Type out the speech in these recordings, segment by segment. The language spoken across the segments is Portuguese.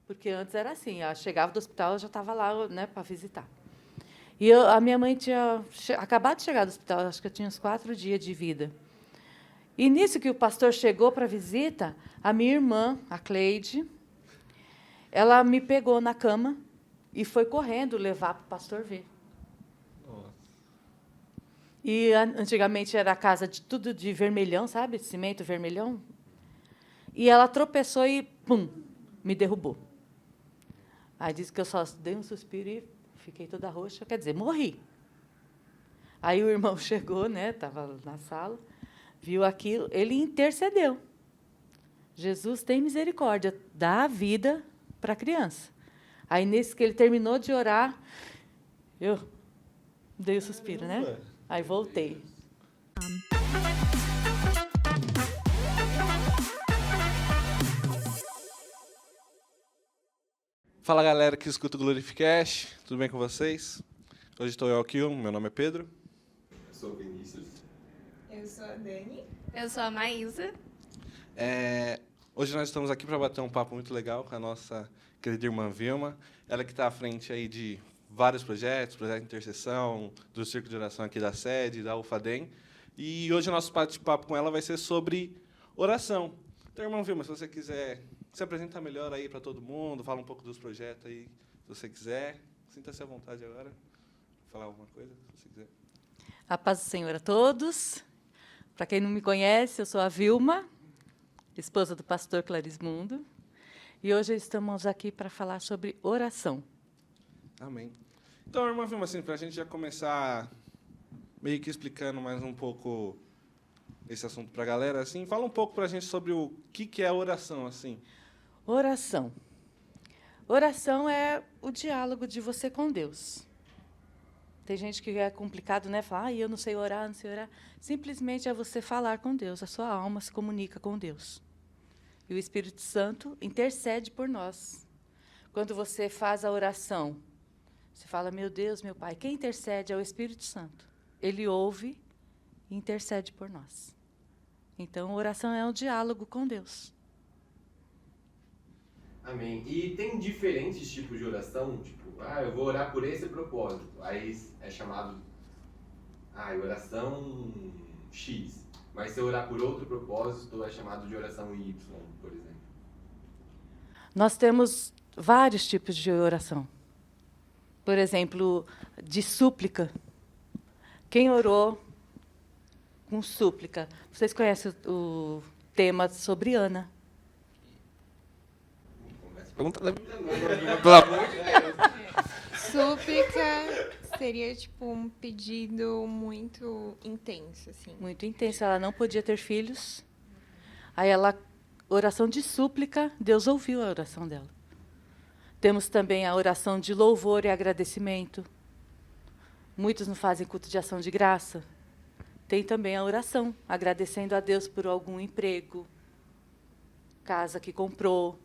Porque antes era assim, eu chegava do hospital, eu já estava lá, né, para visitar. E a minha mãe tinha acabado de chegar do hospital, acho que eu tinha uns 4 dias de vida. E, nisso que o pastor chegou para a visita, a minha irmã, a Cleide, ela me pegou na cama e foi correndo levar para o pastor ver. Nossa. E antigamente era a casa de tudo de vermelhão, sabe? Cimento vermelhão. E ela tropeçou e, pum, me derrubou. Aí disse que eu só dei um suspiro e fiquei toda roxa. Quer dizer, morri. Aí o irmão chegou, né? Estava na sala, viu aquilo, ele intercedeu. Jesus tem misericórdia, dá a vida para a criança. Aí, nesse que ele terminou de orar, eu dei o suspiro, né? Aí voltei. Fala, galera que escuta o Glorificast, tudo bem com vocês? Hoje estou eu aqui, meu nome é Pedro. Eu sou o Vinícius. Eu sou a Dani. Eu sou a Maísa. Hoje nós estamos aqui para bater um papo muito legal com a nossa querida irmã Vilma. Ela que está à frente aí de vários projetos, projeto de intercessão, do Círculo de Oração aqui da sede, da UFADEM. E hoje o nosso bate-papo com ela vai ser sobre oração. Então, irmã Vilma, se você quiser se apresentar melhor aí para todo mundo, fala um pouco dos projetos aí, se você quiser. Sinta-se à vontade agora, falar alguma coisa, se você quiser. A paz do Senhor a todos. Para quem não me conhece, eu sou a Vilma, esposa do pastor Clarismundo. E hoje estamos aqui para falar sobre oração. Amém. Então, irmã Vilma, assim, para a gente já começar meio que explicando mais um pouco esse assunto para a galera, assim, fala um pouco para a gente sobre o que é a oração, assim. Oração. Oração é o diálogo de você com Deus. Tem gente que é complicado, né? Falar, eu não sei orar, não sei orar. Simplesmente é você falar com Deus. A sua alma se comunica com Deus. E o Espírito Santo intercede por nós. Quando você faz a oração, você fala, meu Deus, meu Pai. Quem intercede é o Espírito Santo. Ele ouve e intercede por nós. Então, a oração é um diálogo com Deus. Amém. E tem diferentes tipos de oração? Tipo, eu vou orar por esse propósito. Aí é chamado, oração X. Mas se eu orar por outro propósito, é chamado de oração Y, por exemplo. Nós temos vários tipos de oração. Por exemplo, de súplica. Quem orou com súplica? Vocês conhecem o tema sobre Ana? Pergunta da pelo amor de Deus. Súplica seria tipo um pedido muito intenso, assim. Muito intensa. Ela não podia ter filhos. Aí ela, oração de súplica, Deus ouviu a oração dela. Temos também a oração de louvor e agradecimento. Muitos não fazem culto de ação de graça. Tem também a oração, agradecendo a Deus por algum emprego, casa que comprou.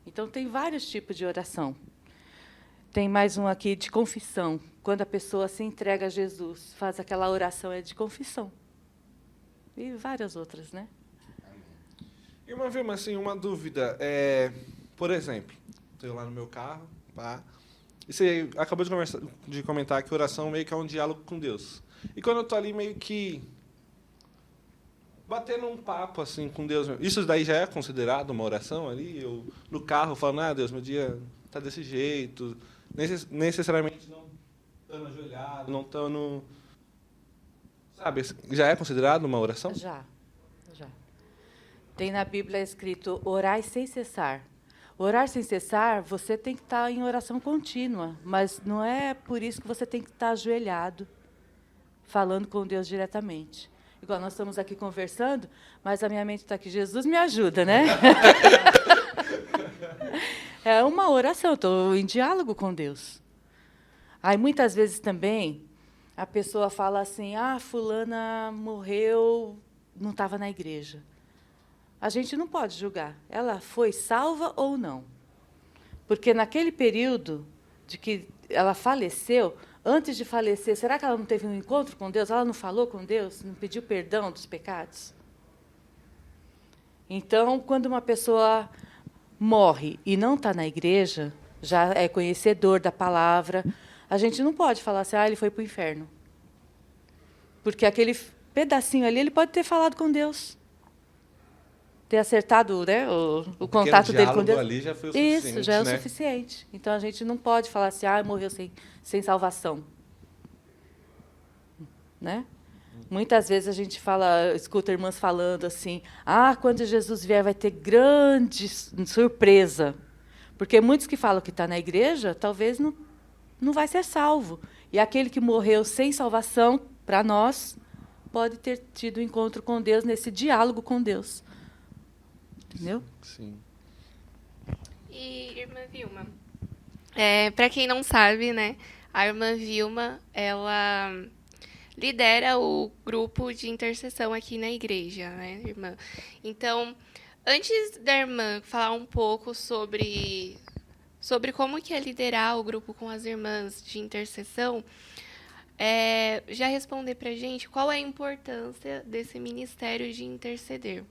Então, tem vários tipos de oração. Tem mais um aqui de confissão. Quando a pessoa se entrega a Jesus, faz aquela oração, é de confissão. E várias outras, né? Irmã Vilma, assim, uma dúvida. Por exemplo, estou lá no meu carro, pá, e você acabou de comentar que oração meio que é um diálogo com Deus. E quando eu estou ali meio que batendo um papo assim com Deus, isso daí já é considerado uma oração ali? Eu no carro falando, Deus, meu dia tá desse jeito, necessariamente não estando ajoelhado, não estando, sabe, já é considerado uma oração? Já. Tem na Bíblia escrito, orai sem cessar. Orar sem cessar, você tem que estar em oração contínua, mas não é por isso que você tem que estar ajoelhado, falando com Deus diretamente. Igual nós estamos aqui conversando, mas a minha mente está aqui, Jesus me ajuda, né? É uma oração, estou em diálogo com Deus. Aí, muitas vezes também, a pessoa fala assim, fulana morreu, não estava na igreja. A gente não pode julgar. Ela foi salva ou não? Porque naquele período de que ela faleceu, antes de falecer, será que ela não teve um encontro com Deus? Ela não falou com Deus? Não pediu perdão dos pecados? Então, quando uma pessoa morre e não está na igreja, já é conhecedor da palavra, a gente não pode falar assim, ele foi para o inferno. Porque aquele pedacinho ali, ele pode ter falado com Deus. Ter acertado, né, o contato dele com Deus. Ali já foi o suficiente, isso, já é o né? suficiente. Então, a gente não pode falar assim, morreu sem salvação. Né? Muitas vezes a gente escuta irmãs falando assim, quando Jesus vier vai ter grande surpresa. Porque muitos que falam que está na igreja, talvez não vai ser salvo. E aquele que morreu sem salvação, para nós, pode ter tido um encontro com Deus, nesse diálogo com Deus. Entendeu? Sim. E irmã Vilma, para quem não sabe, né, a irmã Vilma, ela lidera o grupo de intercessão aqui na igreja, né, irmã? Então, antes da irmã falar um pouco sobre como que é liderar o grupo com as irmãs de intercessão, já responder para a gente qual é a importância desse ministério de interceder.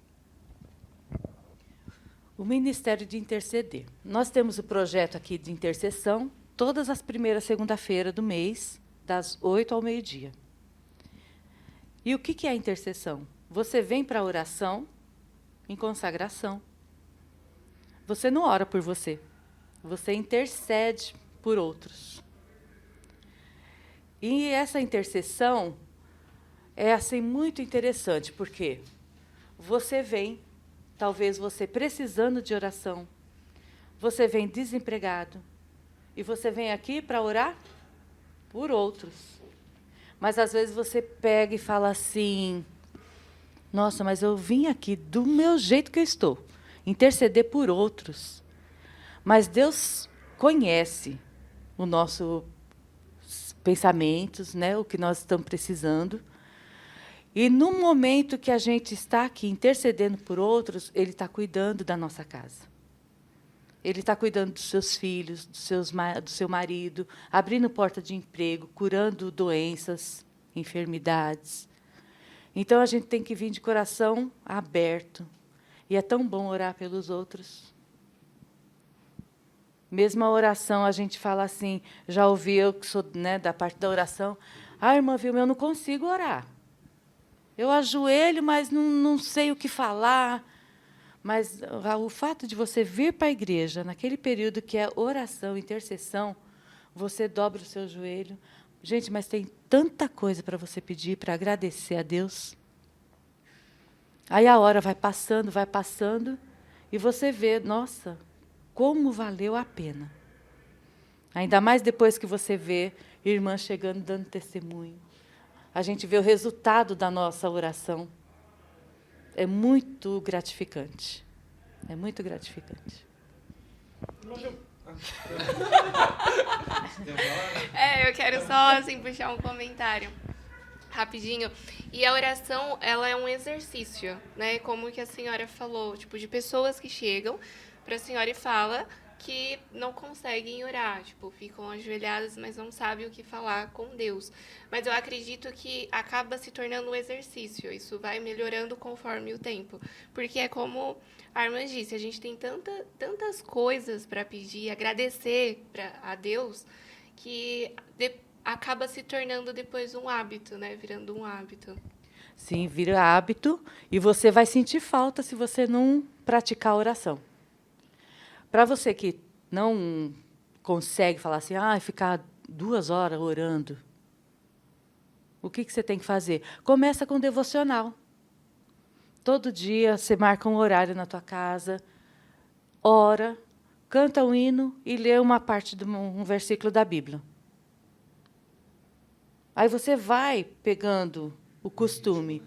O Ministério de Interceder. Nós temos o projeto aqui de intercessão todas as primeiras segunda-feiras do mês, das 8 ao meio-dia. E o que é a intercessão? Você vem para a oração em consagração. Você não ora por você. Você intercede por outros. E essa intercessão é assim muito interessante, porque você vem, talvez você precisando de oração, você vem desempregado, e você vem aqui para orar por outros. Mas, às vezes, você pega e fala assim, nossa, mas eu vim aqui do meu jeito que eu estou, interceder por outros. Mas Deus conhece o nosso pensamentos, né, o que nós estamos precisando. E, no momento que a gente está aqui intercedendo por outros, Ele está cuidando da nossa casa. Ele está cuidando dos seus filhos, do seu marido, abrindo porta de emprego, curando doenças, enfermidades. Então, a gente tem que vir de coração aberto. E é tão bom orar pelos outros. Mesmo a oração, a gente fala assim, já ouvi, eu que sou, né, da parte da oração, irmã Vilma, eu não consigo orar. Eu ajoelho, mas não sei o que falar. Mas o fato de você vir para a igreja, naquele período que é oração, intercessão, você dobra o seu joelho. Gente, mas tem tanta coisa para você pedir, para agradecer a Deus. Aí a hora vai passando, e você vê, nossa, como valeu a pena. Ainda mais depois que você vê irmã chegando, dando testemunho. A gente vê o resultado da nossa oração. É muito gratificante. É muito gratificante. Eu quero só assim, puxar um comentário rapidinho. E a oração, ela é um exercício, né? Como que a senhora falou, tipo, de pessoas que chegam para a senhora e fala que não conseguem orar, tipo, ficam ajoelhadas, mas não sabem o que falar com Deus. Mas eu acredito que acaba se tornando um exercício, isso vai melhorando conforme o tempo. Porque é como a irmã disse, a gente tem tantas coisas para pedir, agradecer a Deus, que acaba se tornando depois um hábito, né? Virando um hábito. Sim, vira hábito, e você vai sentir falta se você não praticar a oração. Para você que não consegue falar assim, ficar 2 horas orando, o que você tem que fazer? Começa com devocional. Todo dia você marca um horário na tua casa, ora, canta um hino e lê uma parte de um versículo da Bíblia. Aí você vai pegando o costume.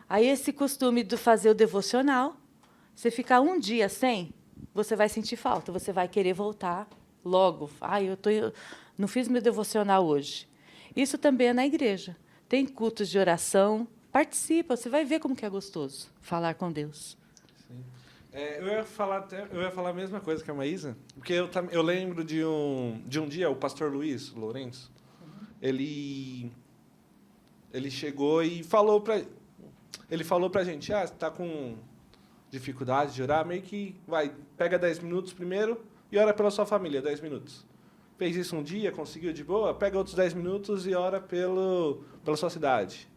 Aí esse costume de fazer o devocional, você ficar um dia sem, você vai sentir falta, você vai querer voltar logo. Eu não fiz meu devocional hoje. Isso também é na igreja. Tem cultos de oração, participa, você vai ver como que é gostoso falar com Deus. Sim. Eu ia falar a mesma coisa que a Maísa, porque eu lembro de um dia, o pastor Luiz Lourenço, ele chegou e falou para a gente, você está com dificuldade de orar, meio que pega 10 minutos primeiro e ora pela sua família, 10 minutos. Fez isso um dia, conseguiu de boa, pega outros 10 minutos e ora pela sua cidade.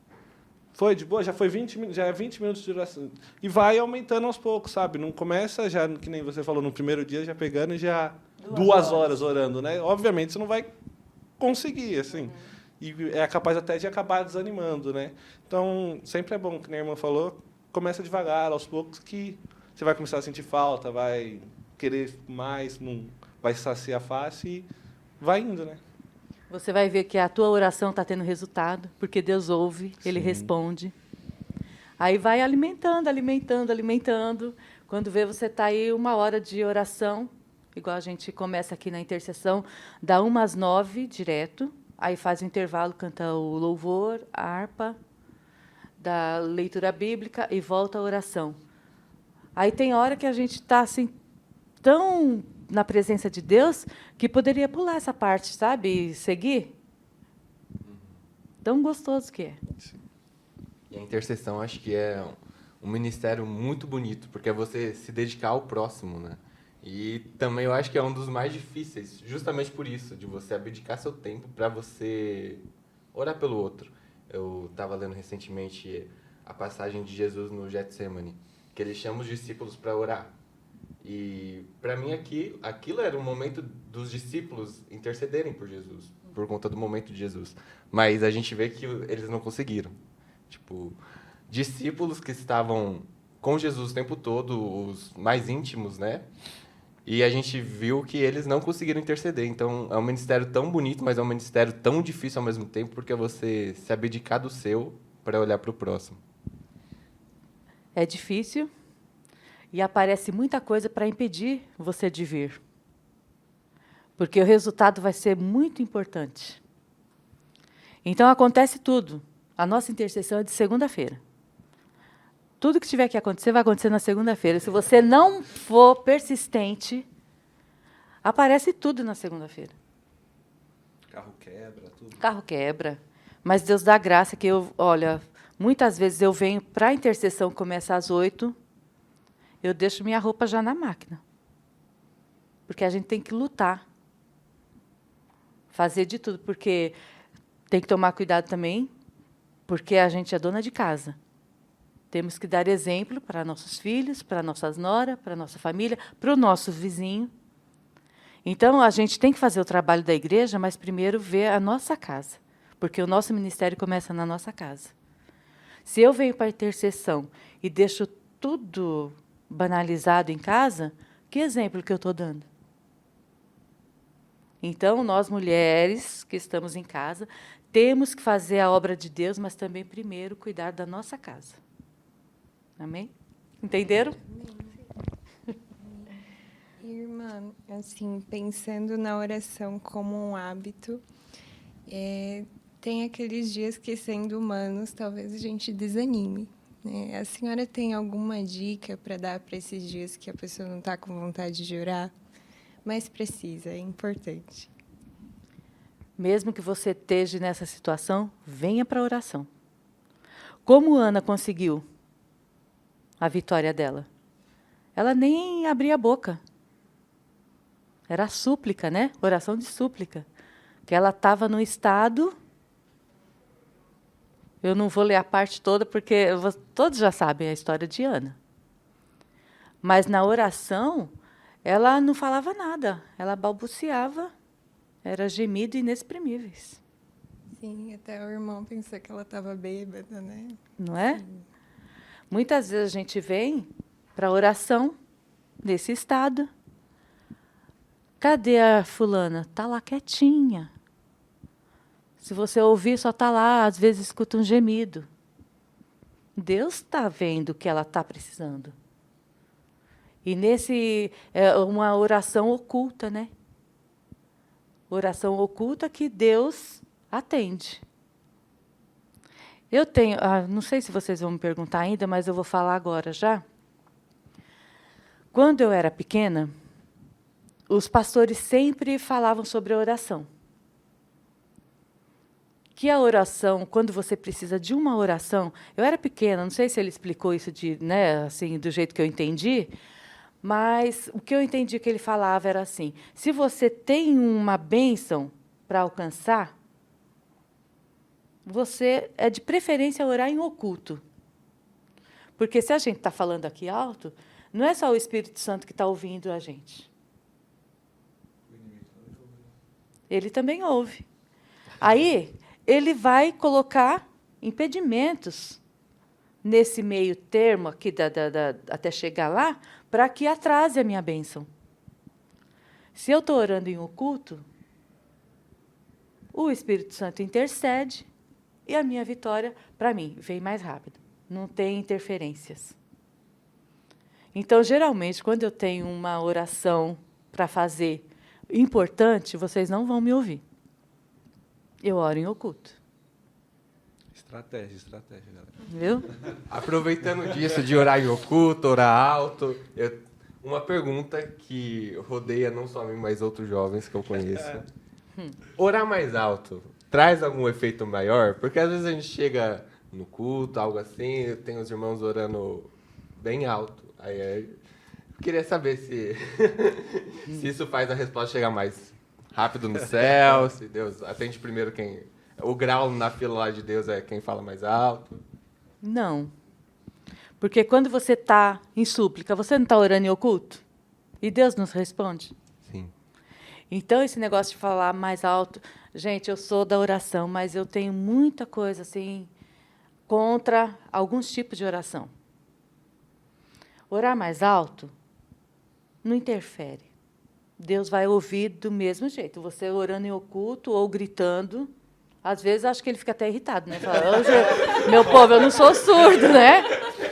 Foi de boa, já foi 20 minutos de oração. E vai aumentando aos poucos, sabe? Não começa já, que nem você falou, no primeiro dia, já pegando e já 2 horas orando, né? Obviamente, você não vai conseguir, assim. E é capaz até de acabar desanimando, né? Então, sempre é bom, que nem a irmã falou, começa devagar, aos poucos, que você vai começar a sentir falta, vai querer mais, não vai saciar fácil e vai indo, né? Você vai ver que a tua oração está tendo resultado, porque Deus ouve, Ele Sim. responde. Aí vai alimentando, alimentando, alimentando. Quando vê, você está aí 1 hora de oração, igual a gente começa aqui na intercessão, dá 1 às 9 direto, aí faz o intervalo, canta o louvor, a harpa, da leitura bíblica e volta à oração. Aí tem hora que a gente está assim, tão na presença de Deus, que poderia pular essa parte, sabe? E seguir. Tão gostoso que é. E a intercessão acho que é um ministério muito bonito, porque é você se dedicar ao próximo, né? E também eu acho que é um dos mais difíceis, justamente por isso, de você abdicar seu tempo para você orar pelo outro. Eu estava lendo recentemente a passagem de Jesus no Getsemane, que ele chama os discípulos para orar. E, para mim, aquilo era um momento dos discípulos intercederem por Jesus, por conta do momento de Jesus. Mas a gente vê que eles não conseguiram. Tipo, discípulos que estavam com Jesus o tempo todo, os mais íntimos, né? E a gente viu que eles não conseguiram interceder. Então, é um ministério tão bonito, mas é um ministério tão difícil ao mesmo tempo, porque é você se abdicar do seu para olhar para o próximo. É difícil. E aparece muita coisa para impedir você de vir. Porque o resultado vai ser muito importante. Então, acontece tudo. A nossa intercessão é de segunda-feira. Tudo que tiver que acontecer, vai acontecer na segunda-feira. Se você não for persistente, aparece tudo na segunda-feira. Carro quebra, tudo. Carro quebra. Mas Deus dá graça que muitas vezes eu venho para a intercessão, começa às 8h, eu deixo minha roupa já na máquina. Porque a gente tem que lutar. Fazer de tudo, porque tem que tomar cuidado também, porque a gente é dona de casa. Temos que dar exemplo para nossos filhos, para nossas noras, para nossa família, para o nosso vizinho. Então, a gente tem que fazer o trabalho da igreja, mas primeiro ver a nossa casa, porque o nosso ministério começa na nossa casa. Se eu venho para a intercessão e deixo tudo banalizado em casa, que exemplo que eu estou dando? Então, nós mulheres que estamos em casa, temos que fazer a obra de Deus, mas também primeiro cuidar da nossa casa. Amém? Entenderam? Irmã, assim, pensando na oração como um hábito, tem aqueles dias que, sendo humanos, talvez a gente desanime. A senhora tem alguma dica para dar para esses dias que a pessoa não está com vontade de orar? Mas precisa, é importante. Mesmo que você esteja nessa situação, venha para a oração. Como Ana conseguiu a vitória dela? Ela nem abria a boca. Era súplica, né? Oração de súplica. Que ela estava num estado... Eu não vou ler a parte toda, porque todos já sabem a história de Ana. Mas na oração, ela não falava nada. Ela balbuciava. Era gemido inexprimíveis. Sim, até o irmão pensou que ela estava bêbada, né? Não é? Sim. Muitas vezes a gente vem para a oração nesse estado. Cadê a fulana? Está lá quietinha. Se você ouvir, só está lá, às vezes escuta um gemido. Deus está vendo o que ela está precisando. E nesse é uma oração oculta, né? Oração oculta que Deus atende. Eu tenho, não sei se vocês vão me perguntar ainda, mas eu vou falar agora já. Quando eu era pequena, os pastores sempre falavam sobre a oração. que a oração, quando você precisa de uma oração, eu era pequena, não sei se ele explicou isso assim, do jeito que eu entendi, mas o que eu entendi que ele falava era assim: se você tem uma bênção para alcançar, você é de preferência orar em oculto. Porque se a gente está falando aqui alto, não é só o Espírito Santo que está ouvindo a gente. Ele também ouve. Aí, ele vai colocar impedimentos nesse meio termo aqui até chegar lá, para que atrase a minha bênção. Se eu estou orando em oculto, o Espírito Santo intercede e a minha vitória, para mim, vem mais rápido. Não tem interferências. Então, geralmente, quando eu tenho uma oração para fazer importante, vocês não vão me ouvir. Eu oro em oculto. Estratégia, galera. Viu? Aproveitando disso, de orar em oculto, orar alto, uma pergunta que rodeia não só a mim, mas outros jovens que eu conheço. Orar mais alto traz algum efeito maior? Porque às vezes a gente chega no culto, algo assim, tem os irmãos orando bem alto. Aí eu queria saber se isso faz a resposta chegar mais rápido no céu, se Deus atende primeiro quem... O grau na fila lá de Deus é quem fala mais alto? Não. Porque quando você está em súplica, você não está orando em oculto? E Deus nos responde? Sim. Então, esse negócio de falar mais alto... Gente, eu sou da oração, mas eu tenho muita coisa assim contra alguns tipos de oração. Orar mais alto não interfere. Deus vai ouvir do mesmo jeito. Você orando em oculto ou gritando... Às vezes, acho que ele fica até irritado, né? Fala, meu povo, eu não sou surdo, né?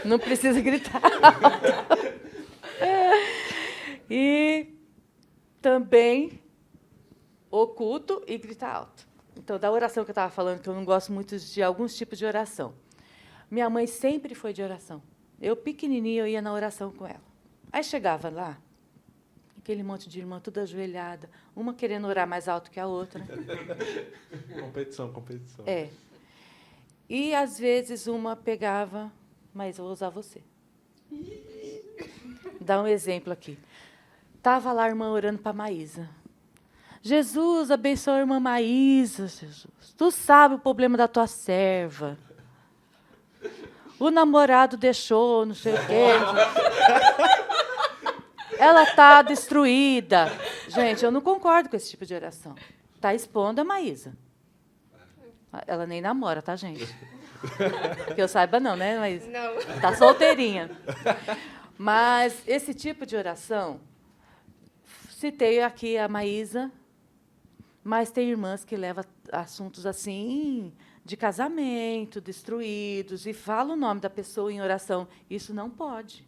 Não precisa gritar. E também oculto e gritar alto. Então, da oração que eu estava falando, que eu não gosto muito de alguns tipos de oração. Minha mãe sempre foi de oração. Eu, pequenininha, eu ia na oração com ela. Aí chegava lá, aquele monte de irmã toda ajoelhada, uma querendo orar mais alto que a outra. Competição. É. E, às vezes, uma pegava, mas eu vou usar você. Dá um exemplo aqui. Estava lá a irmã orando para a Maísa. Jesus, abençoa a irmã Maísa, Jesus. Tu sabe o problema da tua serva. O namorado deixou, não sei o quê. Ela está destruída. Gente, eu não concordo com esse tipo de oração. Está expondo a Maísa. Ela nem namora, tá, gente? Que eu saiba não, né? Mas Não. está solteirinha. Mas esse tipo de oração, citei aqui a Maísa, mas tem irmãs que levam assuntos assim, de casamento, destruídos, e falam o nome da pessoa em oração. Isso não pode.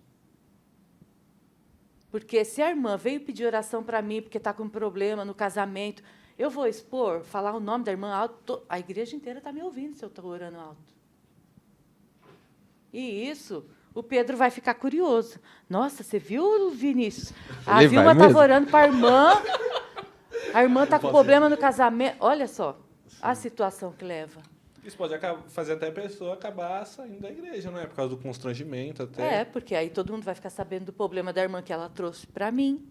Porque se a irmã veio pedir oração para mim porque está com um problema no casamento, eu vou expor, falar o nome da irmã alto, a igreja inteira está me ouvindo se eu estou orando alto. E isso, o Pedro vai ficar curioso. Nossa, você viu, Vinícius? A Vilma estava orando para a irmã está com problema no casamento. Olha só a situação que leva. Isso pode fazer até a pessoa acabar saindo da igreja, não é? Por causa do constrangimento até. É, porque aí todo mundo vai ficar sabendo do problema da irmã que ela trouxe para mim,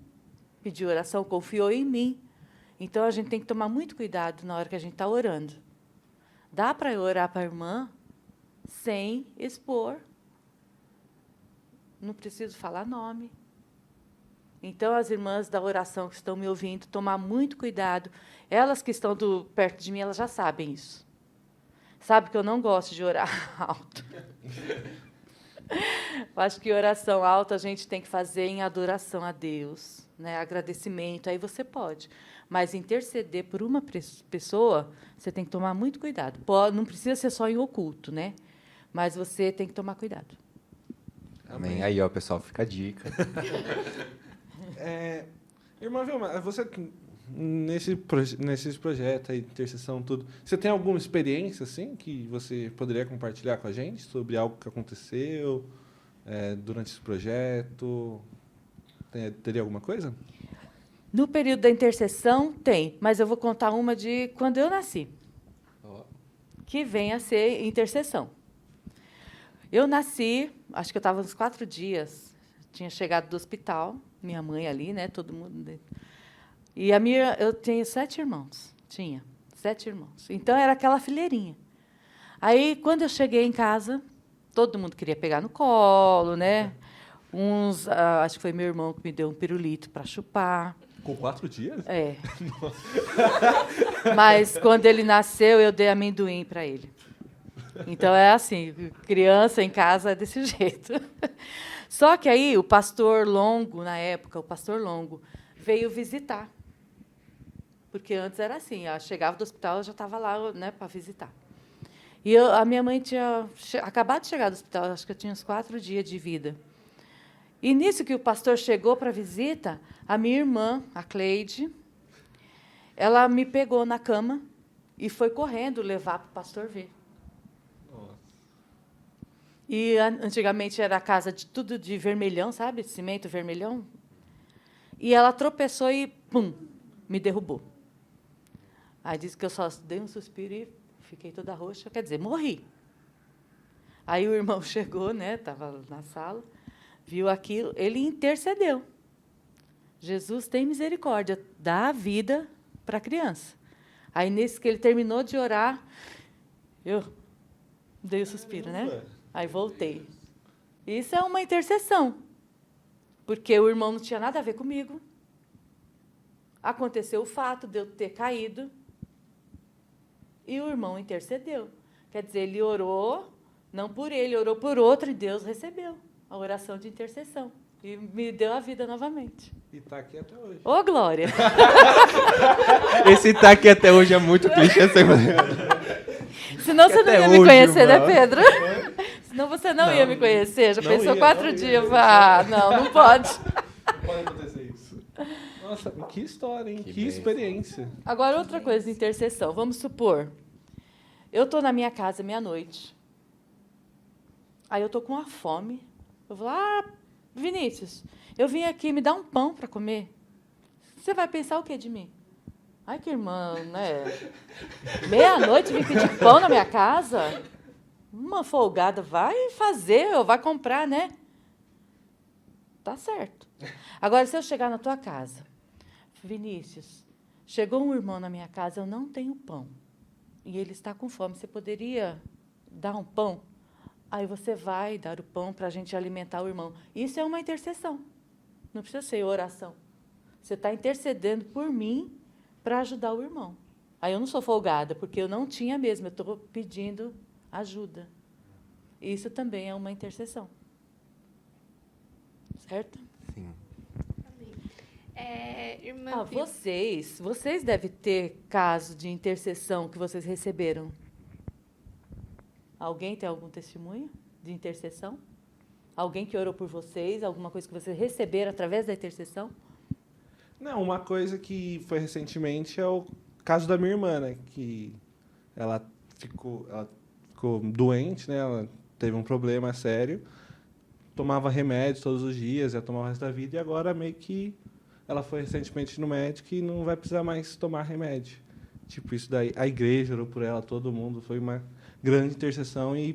pediu oração, confiou em mim. Então, a gente tem que tomar muito cuidado na hora que a gente está orando. Dá para eu orar para a irmã sem expor. Não preciso falar nome. Então, as irmãs da oração que estão me ouvindo, tomar muito cuidado. Elas que estão perto de mim, elas já sabem isso. Sabe que eu não gosto de orar alto. Eu acho que oração alta a gente tem que fazer em adoração a Deus, né? Agradecimento, aí você pode. Mas interceder por uma pessoa, você tem que tomar muito cuidado. Não precisa ser só em oculto, né? Mas você tem que tomar cuidado. Amém. Aí, ó, pessoal, fica a dica. Irmã Vilma, você nesses projetos aí, intercessão, tudo, você tem alguma experiência assim que você poderia compartilhar com a gente sobre algo que aconteceu durante esse projeto? Teria alguma coisa? No período da intercessão, tem, mas eu vou contar uma de quando eu nasci. que vem a ser intercessão. Eu nasci, acho que eu estava uns 4 dias, tinha chegado do hospital, minha mãe ali, né, todo mundo. E eu tenho 7 irmãos, tinha 7 irmãos. Então, era aquela fileirinha. Aí, quando eu cheguei em casa, todo mundo queria pegar no colo, né? Acho que foi meu irmão que me deu um pirulito para chupar. Com 4 dias? É. Mas, quando ele nasceu, eu dei amendoim para ele. Então, é assim, criança em casa é desse jeito. Só que aí, o pastor Longo, na época, veio visitar. Porque antes era assim, eu chegava do hospital, eu já estava lá, né, para visitar. E a minha mãe tinha acabado de chegar do hospital, acho que eu tinha uns 4 dias de vida. E nisso que o pastor chegou para a visita, a minha irmã, a Cleide, ela me pegou na cama e foi correndo levar para o pastor ver. Nossa. E antigamente era a casa de tudo de vermelhão, sabe? Cimento vermelhão. E ela tropeçou e, pum, me derrubou. Aí disse que eu só dei um suspiro e fiquei toda roxa, quer dizer, morri. Aí o irmão chegou, né? Estava na sala, viu aquilo, ele intercedeu. Jesus tem misericórdia, dá a vida para a criança. Aí, nesse que ele terminou de orar, eu dei o suspiro, né? Aí voltei. Isso é uma intercessão, porque o irmão não tinha nada a ver comigo. Aconteceu o fato de eu ter caído e o irmão intercedeu. Quer dizer, ele orou, não por ele, orou por outro, e Deus recebeu a oração de intercessão. E me deu a vida novamente. E está aqui até hoje. Ô, glória! Esse tá aqui até hoje é muito clichê. Senão você não até ia me hoje, conhecer, né, mano. Pedro? Senão você não ia me conhecer. Já não pensou ia, 4 não ia. dias? Não pode. Não pode acontecer isso. Nossa, que história, hein? Que Que bênção. experiência. Agora, outra coisa de intercessão. Vamos supor, eu estou na minha casa meia-noite, aí eu estou com uma fome. Eu vou lá, Vinícius, eu vim aqui, me dá um pão para comer. Você vai pensar o quê de mim? Ai, que irmã, né? Meia-noite vim pedir pão na minha casa? Uma folgada, vai fazer, ou vai comprar, né? Tá certo. Agora, se eu chegar na tua casa, Vinícius, chegou um irmão na minha casa, eu não tenho pão. E ele está com fome. Você poderia dar um pão? Aí você vai dar o pão para a gente alimentar o irmão. Isso é uma intercessão. Não precisa ser oração. Você está intercedendo por mim para ajudar o irmão. Aí eu não sou folgada, porque eu não tinha mesmo. Eu estou pedindo ajuda. Isso também é uma intercessão. Certo? Sim. Irmã Pi- Vocês devem ter caso de intercessão que vocês receberam. Alguém tem algum testemunho de intercessão? Alguém que orou por vocês? Alguma coisa que vocês receberam através da intercessão? Não, uma coisa que foi recentemente é o caso da minha irmã, né? Que ela ficou doente, né? Ela teve um problema sério. Tomava remédio todos os dias, ia tomar o resto da vida, e agora meio que ela foi recentemente no médico e não vai precisar mais tomar remédio. Tipo, isso daí, a igreja orou por ela, todo mundo, foi uma grande intercessão e,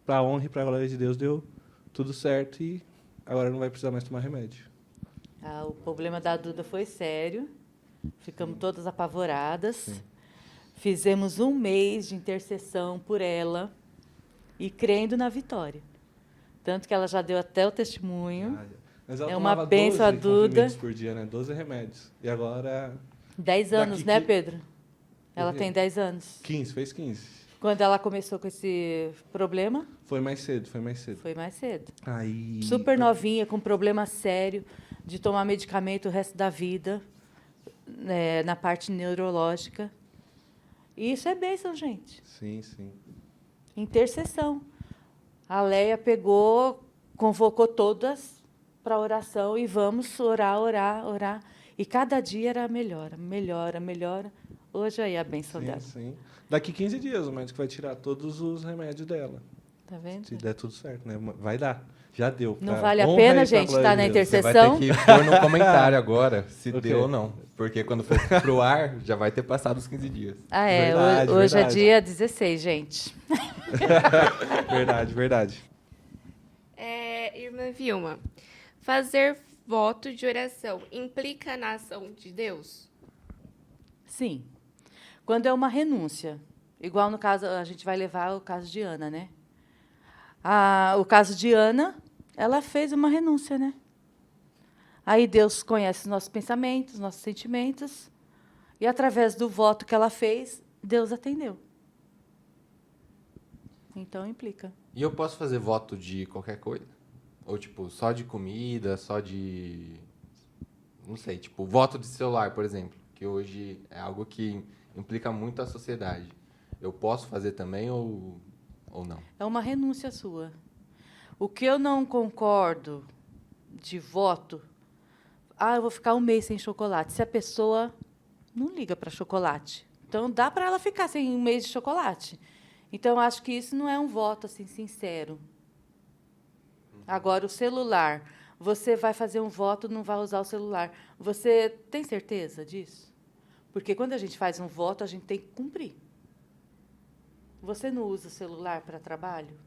para a honra e para a glória de Deus, deu tudo certo e agora não vai precisar mais tomar remédio. O problema da Duda foi sério, ficamos todas apavoradas. Sim. Fizemos 1 mês de intercessão por ela e crendo na vitória. Tanto que ela já deu até o testemunho. Mas ela É uma tomava bênção a 12 Duda. comprimidos por dia, né? 12 remédios. E agora 10 anos, Daqui né, que- Pedro? Ela quê? tem 10 anos. 15, fez 15. Quando ela começou com esse problema, Foi mais cedo, foi mais cedo. foi mais cedo. Aí, Super novinha, com problema sério, de tomar medicamento o resto da vida, né, na parte neurológica. E isso é bênção, gente. Sim, sim. Intercessão. A Leia pegou, convocou todas para oração e vamos orar, orar, orar. E cada dia era melhora, melhora, melhora. Hoje aí a bênção Sim, dela. sim. Daqui 15 dias o médico vai tirar todos os remédios dela. Tá vendo? Se der tudo certo, né? Vai dar. Já deu. Não cara. vale a Honra pena, aí pra gente, glória estar de na Deus. Você vai intercessão. ter que pôr no comentário agora se Ok. deu ou não. Porque quando for pro ar, já vai ter passado os 15 dias. Ah, é. Verdade, Hoje verdade. é dia 16, gente. Verdade, verdade. Irmã Vilma, fazer voto de oração implica na ação de Deus? Sim. Quando é uma renúncia, igual no caso, a gente vai levar o caso de Ana, né? O caso de Ana, ela fez uma renúncia, né? Aí Deus conhece os nossos pensamentos, nossos sentimentos, e através do voto que ela fez, Deus atendeu. Então implica. E eu posso fazer voto de qualquer coisa? Ou, tipo, só de comida, só de... Não sei, tipo, voto de celular, por exemplo, que hoje é algo que implica muito a sociedade. Eu posso fazer também ou não? É uma renúncia sua. O que eu não concordo de voto, eu vou ficar um mês sem chocolate. Se a pessoa não liga para chocolate, então dá para ela ficar sem um mês de chocolate. Então, eu acho que isso não é um voto assim sincero. Agora, o celular, você vai fazer um voto, não vai usar o celular. Você tem certeza disso? Porque quando a gente faz um voto, a gente tem que cumprir. Você não usa o celular para trabalho?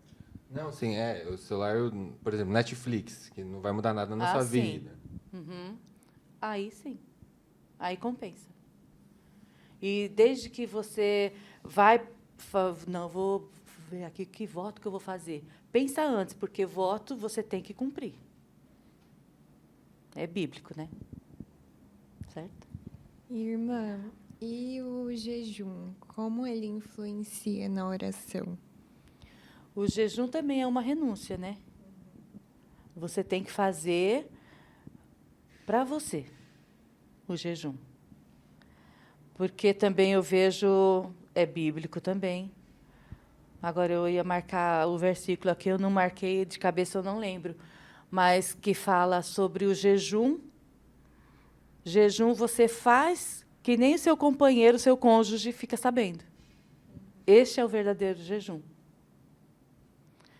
Não, sim, o celular, por exemplo, Netflix, que não vai mudar nada na sua sim. vida. Uhum. Aí sim. Aí compensa. E desde que você vai... Não, vou ver aqui que voto que eu vou fazer. Pensa antes, porque voto você tem que cumprir. É bíblico, né? Certo? Irmã, e o jejum, como ele influencia na oração? O jejum também é uma renúncia, né? Você tem que fazer para você o jejum. Porque também eu vejo, é bíblico também. Agora eu ia marcar o versículo aqui, eu não marquei de cabeça, eu não lembro. Mas que fala sobre o jejum. Jejum você faz que nem o seu companheiro, o seu cônjuge fica sabendo. Este é o verdadeiro jejum.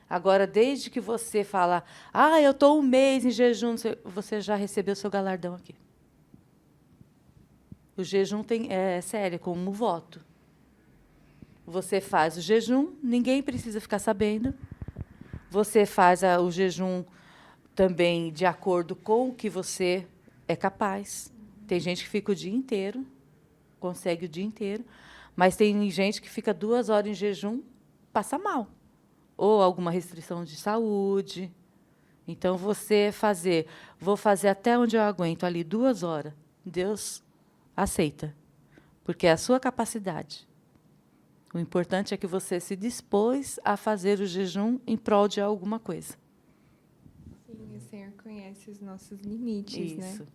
Agora, desde que você fala, eu estou um mês em jejum, você já recebeu seu galardão aqui. O jejum é sério, como um voto. Você faz o jejum, ninguém precisa ficar sabendo. Você faz o jejum também de acordo com o que você é capaz. Tem gente que fica o dia inteiro, consegue o dia inteiro, mas tem gente que fica 2 horas em jejum, passa mal. Ou alguma restrição de saúde. Então, vou fazer até onde eu aguento, ali 2 horas. Deus aceita, porque é a sua capacidade. O importante é que você se dispôs a fazer o jejum em prol de alguma coisa. Sim, o Senhor conhece os nossos limites, né? Isso.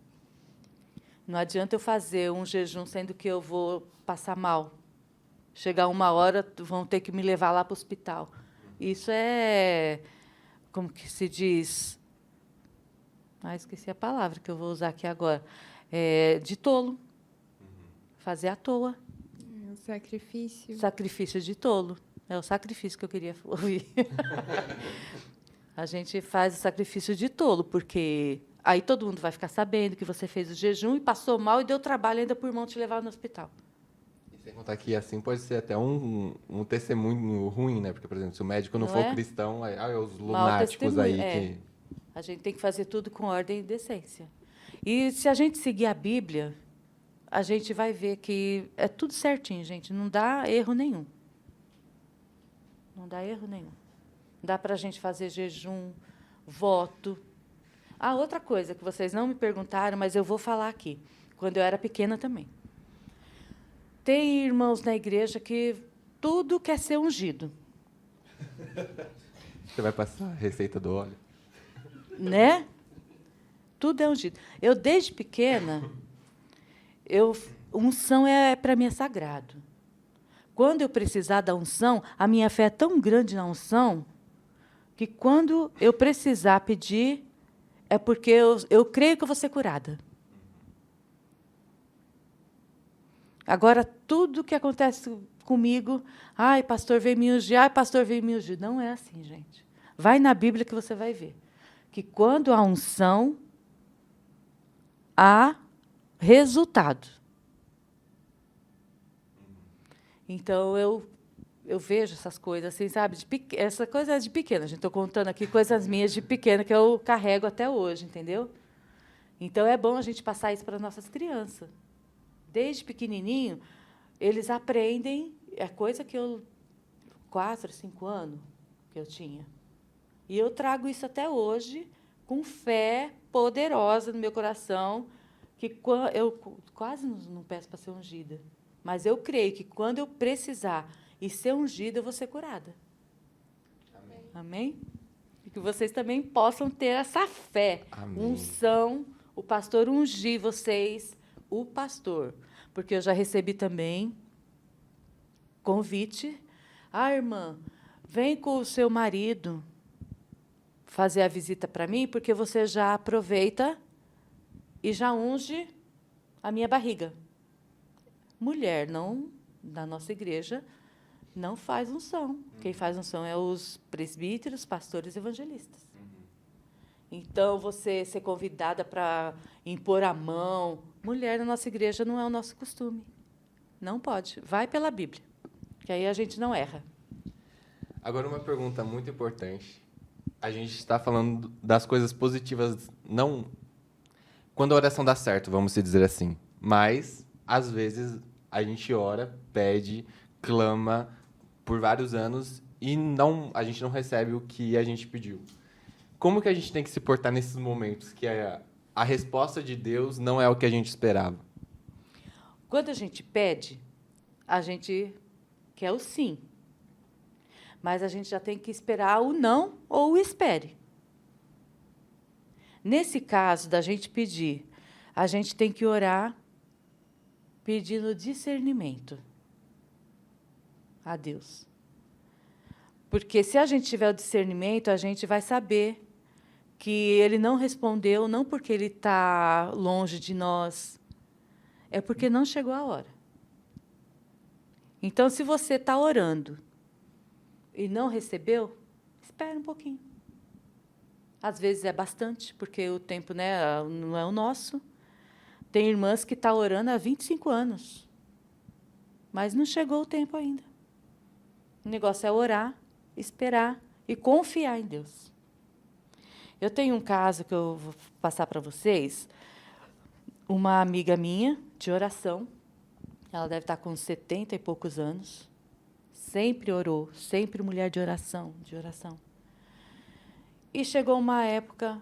Não adianta eu fazer um jejum sendo que eu vou passar mal. Chegar 1 hora, vão ter que me levar lá para o hospital. Isso é, como que se diz? Esqueci a palavra que eu vou usar aqui agora. De tolo. Fazer à toa. O sacrifício. Sacrifício de tolo. É o sacrifício que eu queria ouvir. A gente faz o sacrifício de tolo, porque aí todo mundo vai ficar sabendo que você fez o jejum e passou mal e deu trabalho ainda para o irmão te levar no hospital. E sem contar que assim pode ser até um testemunho ruim, né? Porque, por exemplo, se o médico não Não for é? cristão, os Mau lunáticos aí testemunho, que... A gente tem que fazer tudo com ordem e decência. E se a gente seguir a Bíblia, a gente vai ver que é tudo certinho, gente. Não dá erro nenhum. Não dá erro nenhum. Dá para a gente fazer jejum, voto. Outra coisa que vocês não me perguntaram, mas eu vou falar aqui. Quando eu era pequena também. Tem irmãos na igreja que tudo quer ser ungido. Você vai passar a receita do óleo? Né? Tudo é ungido. Eu, desde pequena, unção para mim é sagrado. Quando eu precisar da unção, a minha fé é tão grande na unção que quando eu precisar pedir, é porque eu creio que eu vou ser curada. Agora, tudo que acontece comigo, pastor veio me ungir, pastor veio me ungir. Não é assim, gente. Vai na Bíblia que você vai ver. que quando há unção, há resultado. Então, eu vejo essas coisas assim, sabe? Essa coisa é de pequena. Estou contando aqui coisas minhas de pequena que eu carrego até hoje, entendeu? Então, é bom a gente passar isso para nossas crianças. Desde pequenininho, eles aprendem, é coisa que eu... 4, 5 anos que eu tinha. E eu trago isso até hoje, com fé poderosa no meu coração, que eu quase não peço para ser ungida, mas eu creio que quando eu precisar e ser ungida, eu vou ser curada. Amém. Amém? E que vocês também possam ter essa fé, Amém. unção, o pastor ungir vocês, o pastor. Porque eu já recebi também convite. Irmã, vem com o seu marido fazer a visita para mim, porque você já aproveita e já unge a minha barriga. Mulher, não, da nossa igreja, não faz unção. Quem faz unção é os presbíteros, pastores e evangelistas. Então, você ser convidada para impor a mão. Mulher na nossa igreja não é o nosso costume. Não pode. Vai pela Bíblia, que aí a gente não erra. Agora, uma pergunta muito importante. A gente está falando das coisas positivas, não quando a oração dá certo, vamos dizer assim. Mas, às vezes, a gente ora, pede, clama por vários anos e a gente não recebe o que a gente pediu. Como que a gente tem que se portar nesses momentos que a resposta de Deus não é o que a gente esperava? Quando a gente pede, a gente quer o sim. Mas a gente já tem que esperar o não ou o espere. Nesse caso da gente pedir, a gente tem que orar pedindo discernimento a Deus. Porque se a gente tiver o discernimento, a gente vai saber que Ele não respondeu, não porque Ele está longe de nós, é porque não chegou a hora. Então, se você está orando e não recebeu, espera um pouquinho. Às vezes é bastante, porque o tempo, né, não é o nosso. Tem irmãs que estão orando há 25 anos, mas não chegou o tempo ainda. O negócio é orar, esperar e confiar em Deus. Eu tenho um caso que eu vou passar para vocês. Uma amiga minha, de oração, ela deve estar com 70 e poucos anos, sempre orou, sempre mulher de oração, de oração. E chegou uma época,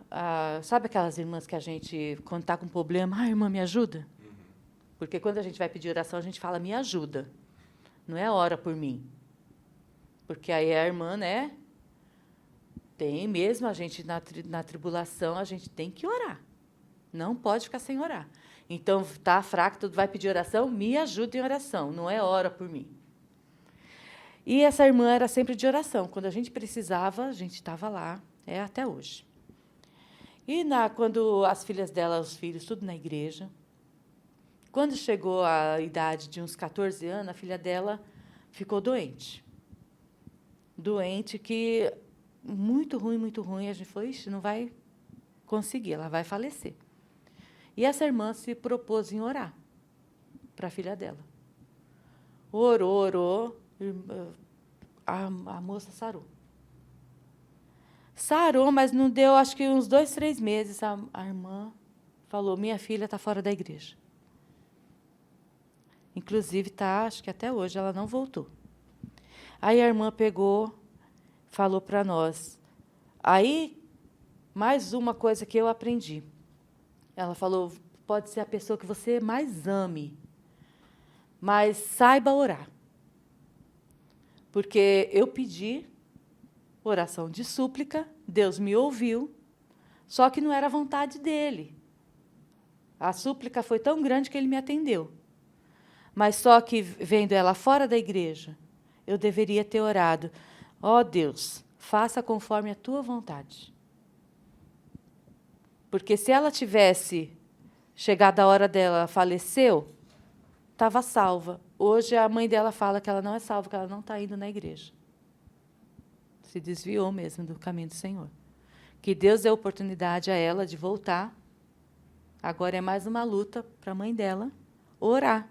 sabe aquelas irmãs que a gente, quando está com problema, irmã, me ajuda? Porque quando a gente vai pedir oração, a gente fala, me ajuda. Não é ora por mim. Porque aí a irmã, né? Tem mesmo, a gente, na tribulação, a gente tem que orar. Não pode ficar sem orar. Então, está fraco, tudo vai pedir oração, me ajuda em oração, não é ora por mim. E essa irmã era sempre de oração. Quando a gente precisava, a gente estava lá, até hoje. E quando as filhas dela, os filhos, tudo na igreja, quando chegou a idade de uns 14 anos, a filha dela ficou doente. Doente que, muito ruim, a gente falou, ixi, não vai conseguir, ela vai falecer. E essa irmã se propôs em orar para a filha dela. Orou, a moça sarou. Sarou, mas não deu, acho que uns 2, 3 meses, a irmã falou, minha filha está fora da igreja. Inclusive, acho que até hoje ela não voltou. Aí a irmã pegou, falou para nós. Aí, mais uma coisa que eu aprendi. Ela falou, pode ser a pessoa que você mais ame, mas saiba orar. Porque eu pedi oração de súplica, Deus me ouviu, só que não era a vontade dele. A súplica foi tão grande que ele me atendeu. Mas só que, vendo ela fora da igreja, eu deveria ter orado, Deus, faça conforme a tua vontade. Porque se ela tivesse chegado a hora dela, faleceu, estava salva. Hoje a mãe dela fala que ela não é salva, que ela não está indo na igreja. Se desviou mesmo do caminho do Senhor. que Deus deu oportunidade a ela de voltar. Agora é mais uma luta para a mãe dela orar,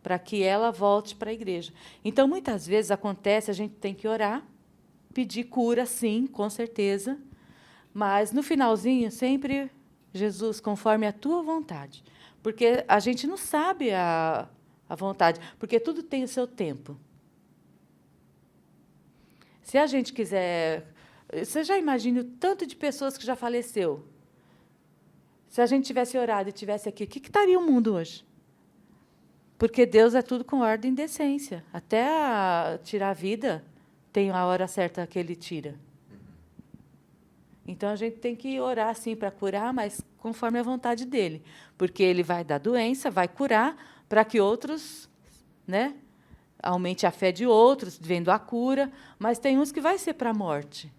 para que ela volte para a igreja. Então, muitas vezes acontece, a gente tem que orar, pedir cura, sim, com certeza, mas no finalzinho, sempre, Jesus, conforme a tua vontade. Porque a gente não sabe a vontade, porque tudo tem o seu tempo. Se a gente quiser... Você já imagina o tanto de pessoas que já faleceu? Se a gente tivesse orado e tivesse aqui, o que estaria o mundo hoje? Porque Deus é tudo com ordem e decência. Até tirar a vida, tem a hora certa que Ele tira. Então, a gente tem que orar, sim, para curar, mas conforme a vontade dEle. Porque Ele vai dar doença, vai curar, para que outros, né, aumente a fé de outros, vendo a cura, mas tem uns que vai ser para a morte.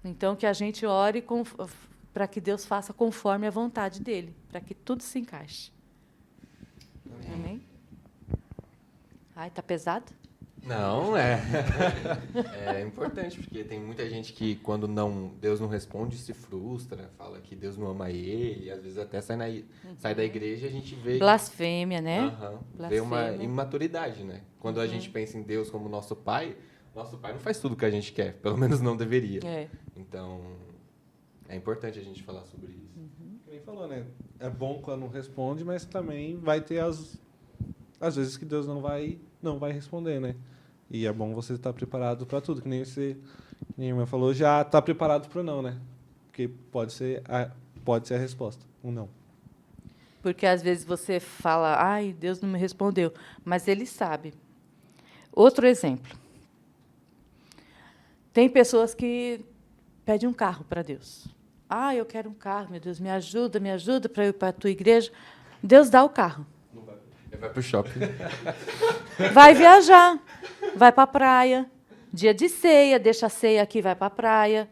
Então, que a gente ore para que Deus faça conforme a vontade dEle, para que tudo se encaixe. Amém? Ai, tá pesado? Não, é importante, porque tem muita gente que, quando Deus não responde, se frustra, fala que Deus não ama ele, e às vezes até sai da igreja e a gente vê... Blasfêmia, né? Vê uma imaturidade, né? Quando a gente pensa em Deus como nosso pai não faz tudo o que a gente quer, pelo menos não deveria. Então, é importante a gente falar sobre isso. Quem falou, né? É bom quando não responde, mas também vai ter às vezes que Deus não vai responder, né? E é bom você estar preparado para tudo, que nem a irmã falou, já está preparado para o não, né? Porque pode ser a resposta, um não. Porque às vezes você fala, ai, Deus não me respondeu, mas Ele sabe. Outro exemplo. Tem pessoas que pedem um carro para Deus. Ah, eu quero um carro, meu Deus, me ajuda para eu ir para a tua igreja. Deus dá o carro. Ele vai para o shopping. Vai viajar, vai para a praia. Dia de ceia, deixa a ceia aqui, vai para a praia.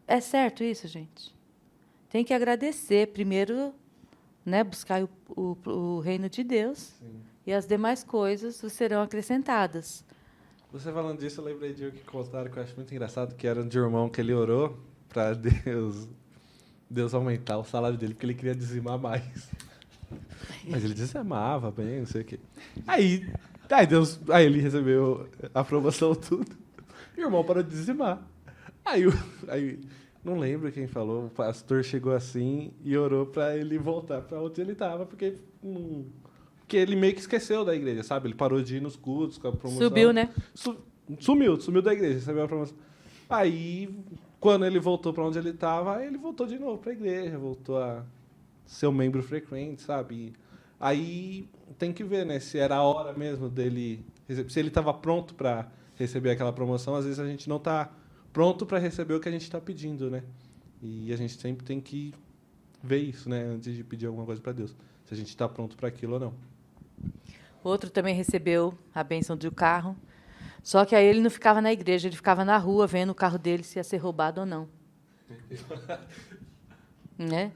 É certo isso, gente? Tem que agradecer. Primeiro, né, buscar o reino de Deus. Sim. E as demais coisas serão acrescentadas. Você falando disso, eu lembrei de um que contaram que eu acho muito engraçado, que era de um irmão que ele orou para Deus aumentar o salário dele, porque ele queria dizimar mais. Mas ele dizimava bem, não sei o quê. Aí ele recebeu a aprovação tudo. E o irmão parou de dizimar. Aí não lembro quem falou, o pastor chegou assim e orou para ele voltar para onde ele estava, porque ele meio que esqueceu da igreja, sabe? Ele parou de ir nos cultos com a promoção. Subiu, né? Sumiu da igreja, recebeu a promoção. Aí, quando ele voltou para onde ele estava, ele voltou de novo para a igreja, voltou a ser um membro frequente, sabe? Aí tem que ver, né? Se era a hora mesmo dele... Se ele estava pronto para receber aquela promoção, às vezes a gente não está pronto para receber o que a gente está pedindo, né? E a gente sempre tem que ver isso, né? Antes de pedir alguma coisa para Deus. Se a gente está pronto para aquilo ou não. Outro também recebeu a bênção do carro. Só que aí ele não ficava na igreja, ele ficava na rua vendo o carro dele se ia ser roubado ou não. Né?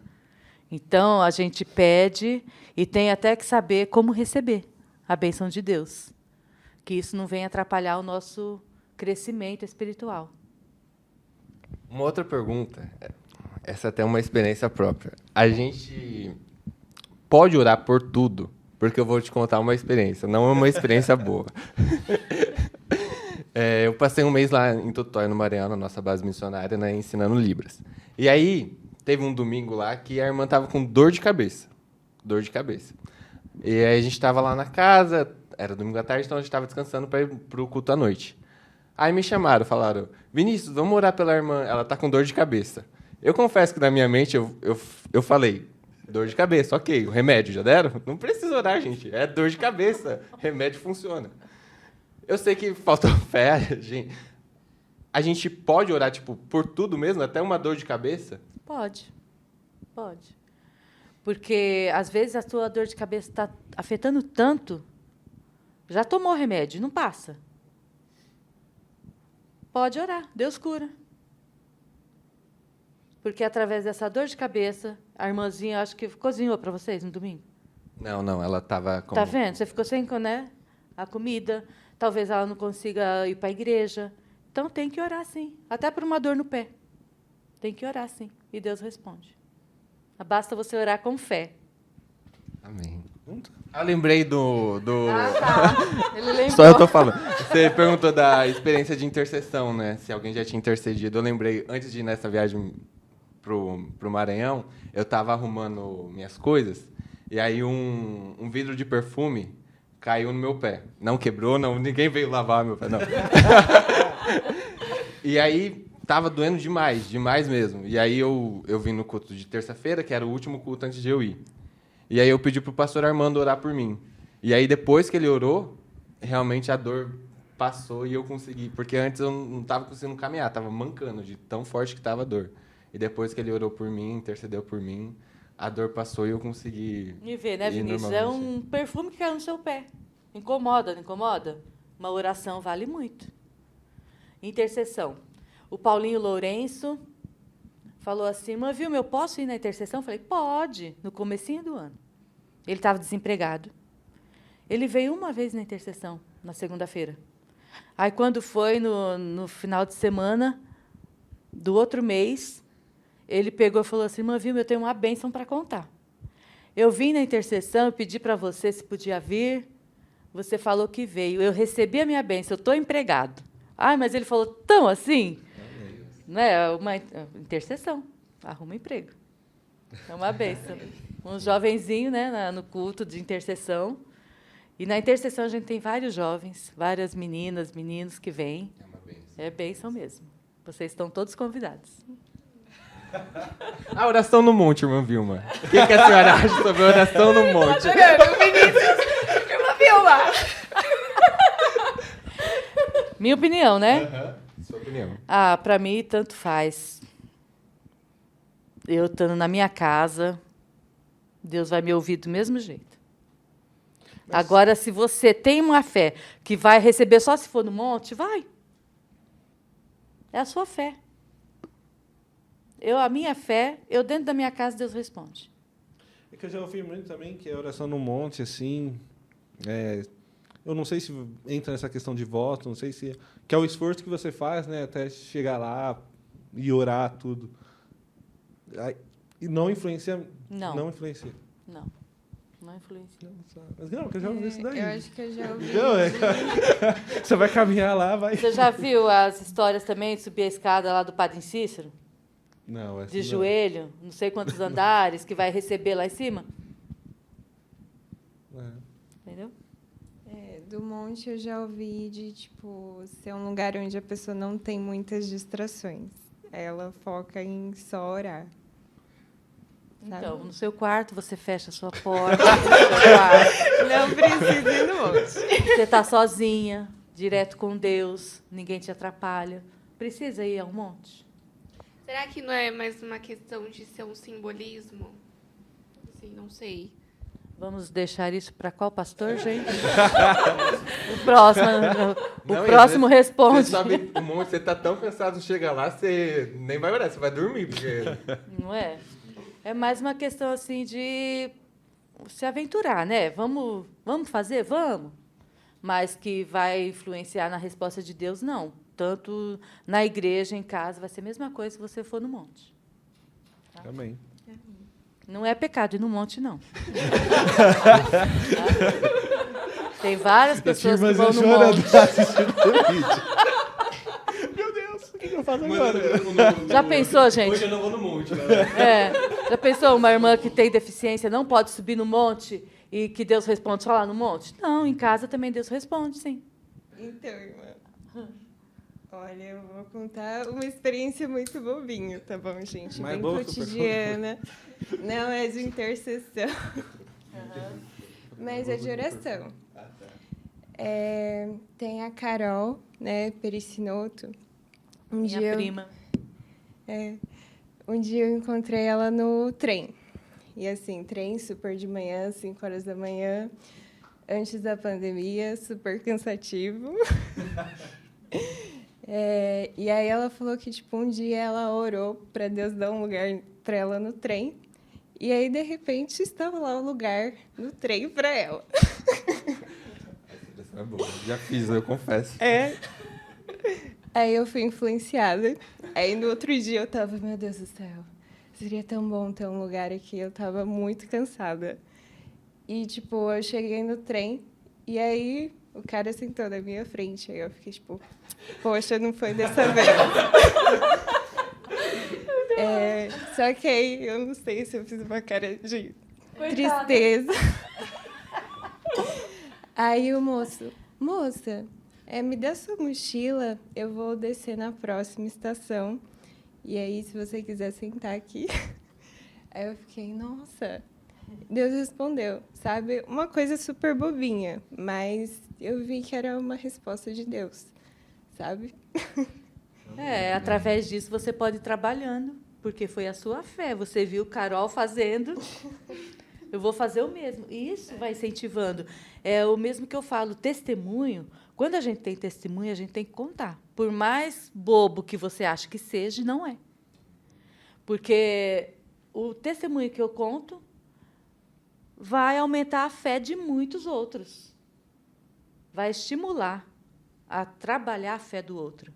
Então, a gente pede e tem até que saber como receber a bênção de Deus. Que isso não venha atrapalhar o nosso crescimento espiritual. Uma outra pergunta, essa até é uma experiência própria. A gente pode orar por tudo, porque eu vou te contar uma experiência, não é uma experiência boa. Eu passei um mês lá em Totói, no Maranhão, na nossa base missionária, né, ensinando Libras. E aí, teve um domingo lá que a irmã estava com dor de cabeça. E aí a gente estava lá na casa, era domingo à tarde, então a gente estava descansando para ir para o culto à noite. Aí me chamaram, falaram, Vinícius, vamos orar pela irmã, ela está com dor de cabeça. Eu confesso que na minha mente eu falei, dor de cabeça, ok, o remédio já deram? Não precisa orar, gente, é dor de cabeça, remédio funciona. Eu sei que faltou fé, gente. A gente pode orar, tipo, por tudo mesmo, até uma dor de cabeça? Pode. Porque, às vezes, a tua dor de cabeça está afetando tanto, já tomou remédio, não passa. Pode orar, Deus cura. Porque, através dessa dor de cabeça, a irmãzinha, acho que cozinhou para vocês no domingo. Não, ela estava com... Tá vendo? Você ficou sem, né, a comida, talvez ela não consiga ir para a igreja. Então tem que orar sim, até por uma dor no pé. Tem que orar sim, e Deus responde. Basta você orar com fé. Amém. Eu lembrei Ele lembrou. Só eu tô falando. Você perguntou da experiência de intercessão, né? Se alguém já tinha intercedido. Eu lembrei, antes de ir nessa viagem pro Maranhão, eu tava arrumando minhas coisas, e aí um vidro de perfume caiu no meu pé. Não quebrou, não, ninguém veio lavar meu pé, não. E aí tava doendo demais mesmo. E aí eu vim no culto de terça-feira, que era o último culto antes de eu ir. E aí eu pedi pro pastor Armando orar por mim. E aí depois que ele orou, realmente a dor passou e eu consegui. Porque antes eu não estava conseguindo caminhar, estava mancando de tão forte que estava a dor. E depois que ele orou por mim, intercedeu por mim, a dor passou e eu consegui. E vê, né, ir Vinícius? É normalmente. um perfume que caiu no seu pé. Incomoda, não incomoda? Uma oração vale muito. Intercessão. O Paulinho Lourenço falou assim, irmã Vilma, eu posso ir na intercessão? Eu falei, pode, no comecinho do ano. Ele estava desempregado. Ele veio uma vez na intercessão, na segunda-feira. Aí, quando foi no final de semana do outro mês, ele pegou e falou assim, irmã Vilma, eu tenho uma bênção para contar. Eu vim na intercessão, eu pedi para você se podia vir, você falou que veio. Eu recebi a minha bênção, eu estou empregado. Ah, mas ele falou tão assim? Não é uma intercessão, arruma emprego. É uma bênção. Um jovenzinho, né, no culto de intercessão. E na intercessão a gente tem vários jovens, várias meninas, meninos que vêm. É uma bênção. É bênção mesmo. Vocês estão todos convidados. A oração no monte, irmã Vilma. O que a senhora acha sobre a oração no monte? Irmã Vilma! Minha opinião, né? Sua opinião. Ah, para mim, tanto faz. Eu estando na minha casa, Deus vai me ouvir do mesmo jeito. Agora, se você tem uma fé que vai receber só se for no monte, vai. É a sua fé. A minha fé, eu dentro da minha casa, Deus responde. É que eu já ouvi muito também que a oração no monte, assim, eu não sei se entra nessa questão de voto, não sei se... Que é o esforço que você faz, né, até chegar lá e orar tudo. E não influencia... Não. Não influencia. Não, não influencia. Mas não, que eu já ouvi isso daí. Eu acho que eu já ouvi. Não, você vai caminhar lá, vai... Você já viu as histórias também de subir a escada lá do Padre Cícero? Não, essa De não. joelho, não sei quantos andares, que vai receber lá em cima? Entendeu? Do monte eu já ouvi de, ser um lugar onde a pessoa não tem muitas distrações. Ela foca em só orar. Sabe? Então, no seu quarto, você fecha a sua porta. No seu quarto. Não precisa ir no monte. Você está sozinha, direto com Deus, ninguém te atrapalha. Precisa ir ao monte? Será que não é mais uma questão de ser um simbolismo? Assim, não sei. Vamos deixar isso para qual pastor, gente? O próximo, Não, o e próximo às vezes responde. Você sobe um monte, você tá tão cansado de chegar lá, você nem vai orar, você vai dormir, porque... Não é? É mais uma questão assim de se aventurar, né? Vamos fazer? Vamos. Mas que vai influenciar na resposta de Deus, não. Tanto na igreja, em casa, vai ser a mesma coisa se você for no monte. Amém. Não é pecado ir no monte, não. Tem várias pessoas que vão no monte. assistindo o vídeo. Meu Deus, o que eu faço agora? Já pensou, gente? Hoje eu não vou no monte, né? Já pensou uma irmã que tem deficiência não pode subir no monte e que Deus responde só lá no monte? Não, em casa também Deus responde, sim. Então, irmã. Olha, eu vou contar uma experiência muito bobinha, tá bom, gente? Mais Bem boa que o cotidiana. Não é de intercessão. Mas é de oração. Tem a Carol, né, Pericinoto. Minha prima. Um dia eu encontrei ela no trem. E assim, trem super de manhã, 5 horas da manhã, antes da pandemia, super cansativo. E aí ela falou que um dia ela orou para Deus dar um lugar para ela no trem. E aí, de repente, estava lá o lugar no trem para ela. Essa é boa. Já fiz, eu confesso. Aí eu fui influenciada. Aí no outro dia eu tava, meu Deus do céu, seria tão bom ter um lugar aqui. Eu tava muito cansada. E, tipo, eu cheguei no trem e aí o cara sentou na minha frente. Aí eu fiquei, tipo, poxa, não foi dessa vez. Só que aí eu não sei se eu fiz uma cara de tristeza. Aí o moça, me dá sua mochila, eu vou descer na próxima estação. E aí, se você quiser sentar aqui. Aí eu fiquei, nossa. Deus respondeu, sabe? Uma coisa super bobinha, mas eu vi que era uma resposta de Deus, sabe? Através disso você pode ir trabalhando, porque foi a sua fé. Você viu Carol fazendo, eu vou fazer o mesmo. E isso vai incentivando. É o mesmo que eu falo, testemunho. Quando a gente tem testemunho, a gente tem que contar. Por mais bobo que você ache que seja, não é. Porque o testemunho que eu conto vai aumentar a fé de muitos outros. Vai estimular a trabalhar a fé do outro.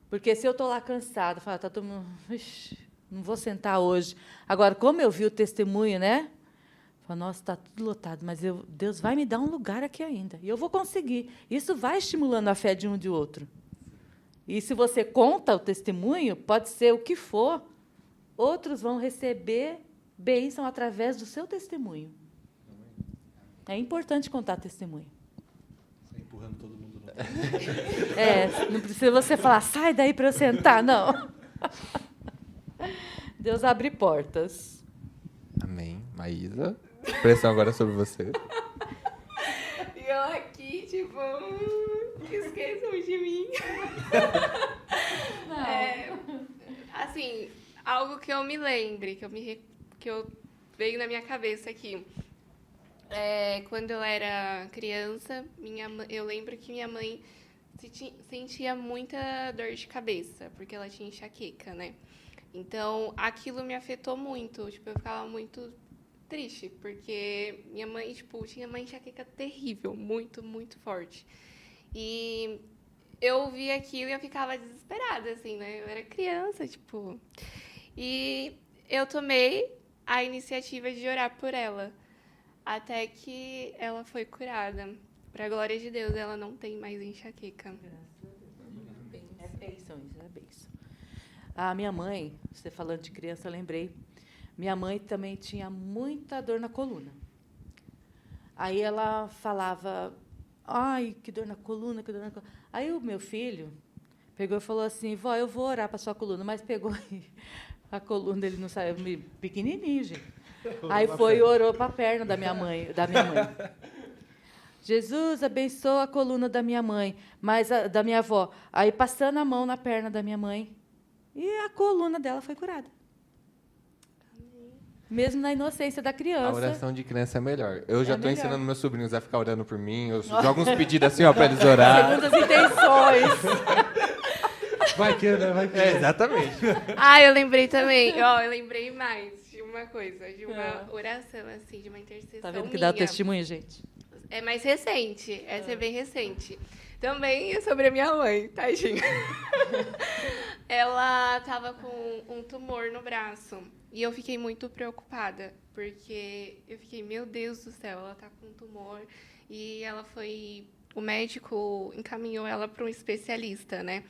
Porque se eu estou lá cansada, falo, tá todo mundo, não vou sentar hoje. Agora, como eu vi o testemunho, né? Falo, nossa, está tudo lotado, mas Deus vai me dar um lugar aqui ainda. E eu vou conseguir. Isso vai estimulando a fé de um e de outro. E se você conta o testemunho, pode ser o que for, outros vão receber bênção através do seu testemunho. É importante contar testemunho. Sai empurrando todo mundo. Não precisa você falar, sai daí para eu sentar, não. Deus abre portas. Amém. Maísa, pressão agora sobre você. E eu aqui, tipo, esqueçam de mim. Assim, algo que eu me lembre, que eu veio na minha cabeça aqui. Quando eu era criança, eu lembro que minha mãe sentia muita dor de cabeça, porque ela tinha enxaqueca, né? Então, aquilo me afetou muito. Tipo, eu ficava muito triste, porque minha mãe, tipo, tinha uma enxaqueca terrível, muito, muito forte. E eu via aquilo e eu ficava desesperada, assim, né? Eu era criança, tipo... E eu tomei a iniciativa de orar por ela, até que ela foi curada. Para a glória de Deus, ela não tem mais enxaqueca. É bênção, isso é bênção. A minha mãe, você falando de criança, eu lembrei, minha mãe também tinha muita dor na coluna. Aí ela falava, ai, que dor na coluna, que dor na coluna. Aí o meu filho pegou e falou assim, vó, eu vou orar para sua coluna, mas pegou a coluna dele não saiu, pequenininho, gente. Aí foi e orou para a perna da minha mãe. Jesus, abençoa a coluna da minha mãe, da minha avó. Aí passando a mão na perna da minha mãe, e a coluna dela foi curada. Mesmo na inocência da criança. A oração de criança é melhor. Eu já estou melhor. ensinando meus sobrinhos a ficar orando por mim. Eu jogo uns pedidos assim, ó, para eles orar. Segundo as intenções. Vai que, né? Vai que. Exatamente. Eu lembrei também. Eu lembrei mais de uma coisa, de uma oração, assim, de uma intercessão Tá vendo que minha. dá o testemunho, gente? É mais recente. Essa é bem recente. Também é sobre a minha mãe, tadinha. Ela estava com um tumor no braço. E eu fiquei muito preocupada, porque eu fiquei, meu Deus do céu, ela está com um tumor. E ela foi... O médico encaminhou ela para um especialista, né?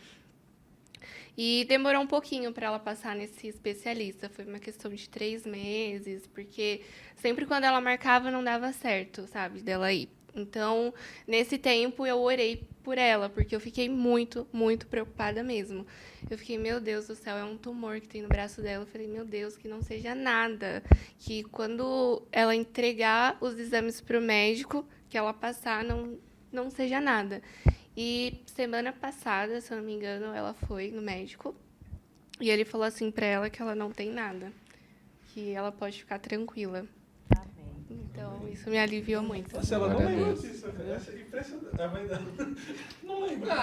E demorou um pouquinho para ela passar nesse especialista. Foi uma questão de 3 meses, porque sempre quando ela marcava não dava certo, sabe, dela ir. Então, nesse tempo, eu orei por ela, porque eu fiquei muito, muito preocupada mesmo. Eu fiquei, meu Deus do céu, é um tumor que tem no braço dela. Eu falei, meu Deus, que não seja nada. Que quando ela entregar os exames para o médico, que ela passar, não seja nada. E semana passada, se eu não me engano, ela foi no médico e ele falou assim para ela que ela não tem nada, que ela pode ficar tranquila. Amém. Então, isso me aliviou muito. Nossa, ela não Glória a lembra Deus. disso. Essa é impressionante. A mãe dela não lembra.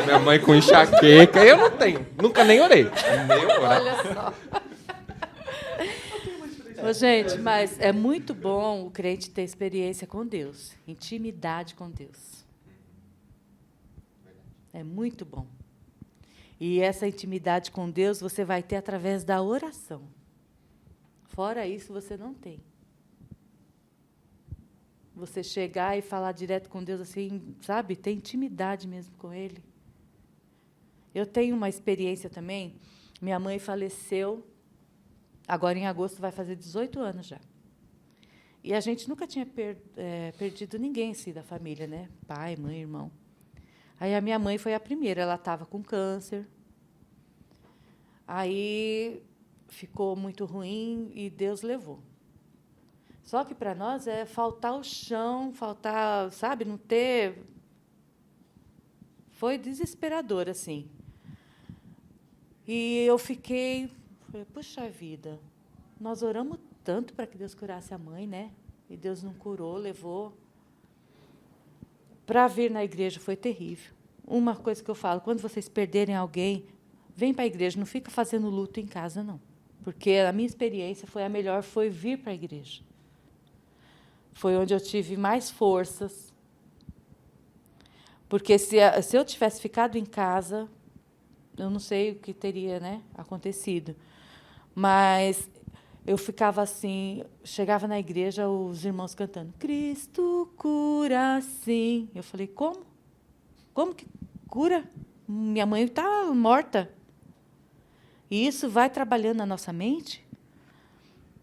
Minha mãe com enxaqueca, eu não tenho. Nunca nem orei. Nem orar. Olha só. Ô, gente, mas é muito bom o crente ter experiência com Deus, intimidade com Deus. É muito bom. E essa intimidade com Deus você vai ter através da oração. Fora isso, você não tem. Você chegar e falar direto com Deus, assim, sabe? Ter intimidade mesmo com Ele. Eu tenho uma experiência também. Minha mãe faleceu, agora em agosto vai fazer 18 anos já. E a gente nunca tinha perdido ninguém assim, da família, né? Pai, mãe, irmão. Aí a minha mãe foi a primeira, ela estava com câncer. Aí ficou muito ruim e Deus levou. Só que para nós é faltar o chão, faltar, sabe, não ter. Foi desesperador, assim. E eu falei, puxa vida, nós oramos tanto para que Deus curasse a mãe, né? E Deus não curou, levou. Para vir na igreja foi terrível. Uma coisa que eu falo, quando vocês perderem alguém, vem para a igreja, não fica fazendo luto em casa, não. Porque a minha experiência foi a melhor, foi vir para a igreja. Foi onde eu tive mais forças. Porque se eu tivesse ficado em casa, eu não sei o que teria, né, acontecido. Mas eu ficava assim, chegava na igreja, os irmãos cantando, Cristo cura sim. Eu falei, como? Como que cura? Minha mãe está morta. E isso vai trabalhando na nossa mente,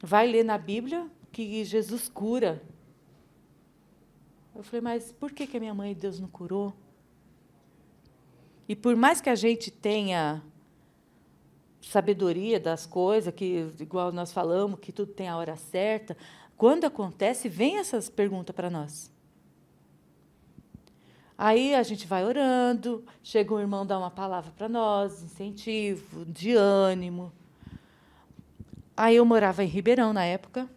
vai ler na Bíblia que Jesus cura. Eu falei, mas por que a minha mãe Deus não curou? E por mais que a gente tenha sabedoria das coisas, que igual nós falamos, que tudo tem a hora certa, quando acontece, vem essas perguntas para nós. Aí a gente vai orando, chega um irmão dar uma palavra para nós, incentivo, de ânimo. Aí eu morava em Ribeirão na época.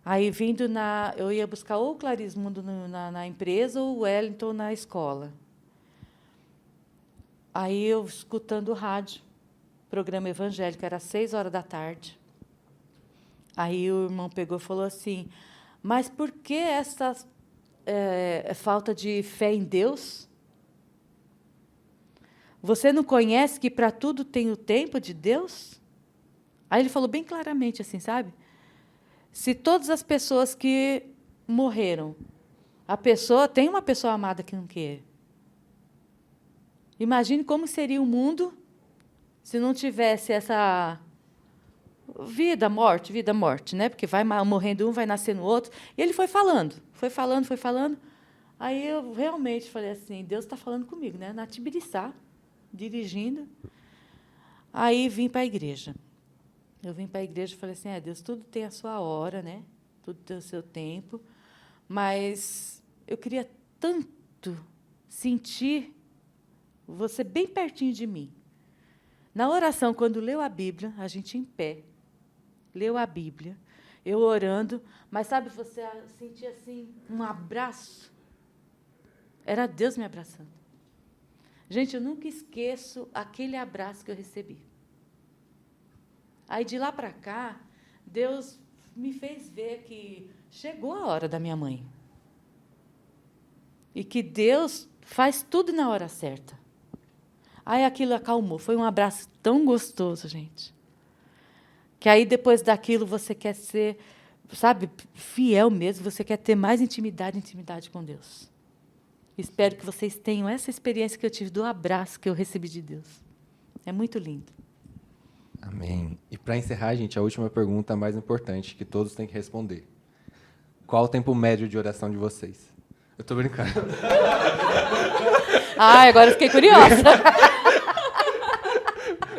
Aí eu ia buscar ou o Clarismundo na empresa ou o Wellington na escola. Aí eu escutando o rádio, programa evangélico, era 6h. Aí o irmão pegou e falou assim, mas por que essa falta de fé em Deus? Você não conhece que para tudo tem o tempo de Deus? Aí ele falou bem claramente assim, sabe? Se todas as pessoas que morreram, tem uma pessoa amada que não quer. Imagine como seria o mundo se não tivesse essa vida, morte, né? Porque vai morrendo um, vai nascendo outro. E ele foi falando. Aí eu realmente falei assim, Deus está falando comigo, né? Na Tibiriçá, dirigindo. Aí vim para a igreja. Eu vim para a igreja e falei assim, Deus, tudo tem a sua hora, né? Tudo tem o seu tempo. Mas eu queria tanto sentir você bem pertinho de mim. Na oração, quando leu a Bíblia, a gente em pé, leu a Bíblia, eu orando, mas, sabe, você sentia assim, um abraço. Era Deus me abraçando. Gente, eu nunca esqueço aquele abraço que eu recebi. Aí, de lá para cá, Deus me fez ver que chegou a hora da minha mãe. E que Deus faz tudo na hora certa. Aí aquilo acalmou. Foi um abraço tão gostoso, gente. Que aí, depois daquilo, você quer ser, sabe, fiel mesmo. Você quer ter mais intimidade com Deus. Espero que vocês tenham essa experiência que eu tive do abraço que eu recebi de Deus. É muito lindo. Amém. E para encerrar, gente, a última pergunta mais importante que todos têm que responder. Qual o tempo médio de oração de vocês? Eu estou brincando. Agora eu fiquei curiosa.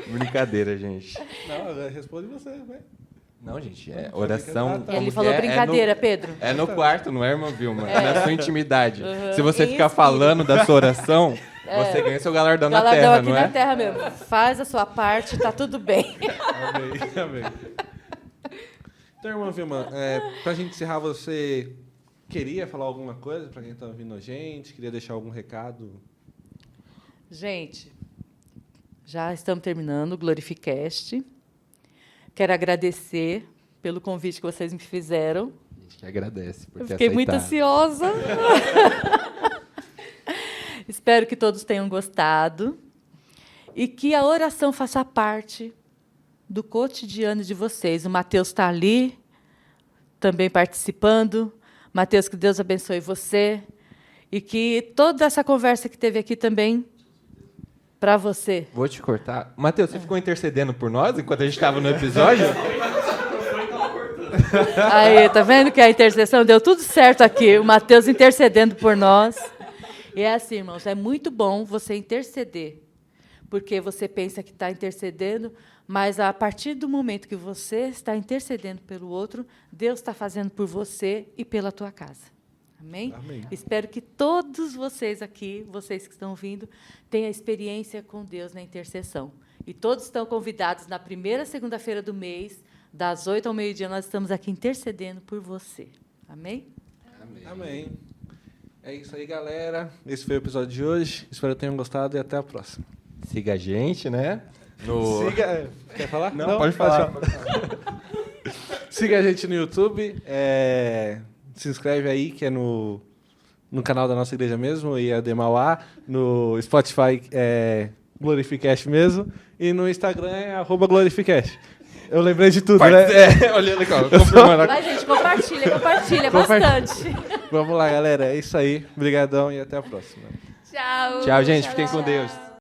Brincadeira, gente. Não, responde você, vai. Não, gente, oração... Ele falou brincadeira, Pedro. É no quarto, não é, irmã Vilma? É na sua intimidade. Se você ficar falando da sua oração, você ganha seu galardão na terra, aqui não é? na terra mesmo. Faz a sua parte, está tudo bem. Amém. Então, irmã Vilma, para a gente encerrar, você queria falar alguma coisa para quem está ouvindo a gente? Queria deixar algum recado? Gente, já estamos terminando o Glorificast. Quero agradecer pelo convite que vocês me fizeram. A gente que agradece por ter Fiquei muito aceitado. ansiosa. Espero que todos tenham gostado e que a oração faça parte do cotidiano de vocês. O Mateus está ali, também participando. Mateus, que Deus abençoe você e que toda essa conversa que teve aqui também para você. Vou te cortar. Mateus, você ficou intercedendo por nós enquanto a gente estava no episódio? Aí, tá vendo que a intercessão deu tudo certo aqui. O Mateus intercedendo por nós. E é assim, irmãos, é muito bom você interceder, porque você pensa que está intercedendo, mas a partir do momento que você está intercedendo pelo outro, Deus está fazendo por você e pela tua casa. Amém? Amém. Espero que todos vocês aqui, vocês que estão vindo, tenham experiência com Deus na intercessão. E todos estão convidados na primeira segunda-feira do mês, das 8 ao meio-dia, nós estamos aqui intercedendo por você. Amém? Amém. É isso aí, galera. Esse foi o episódio de hoje. Espero que tenham gostado e até a próxima. Siga a gente, né? No... Siga... Quer falar? Não, pode falar. Siga a gente no YouTube. Se inscreve aí, que é no canal da nossa igreja mesmo, IAD Mauá. No Spotify é Glorificast mesmo. E no Instagram é @Glorificast. Eu lembrei de tudo, né? Olhando aqui, ó, confirmando. Vai, gente, compartilha bastante. Vamos lá, galera. É isso aí. Obrigadão e até a próxima. Tchau. Tchau, gente. Fiquem com Deus.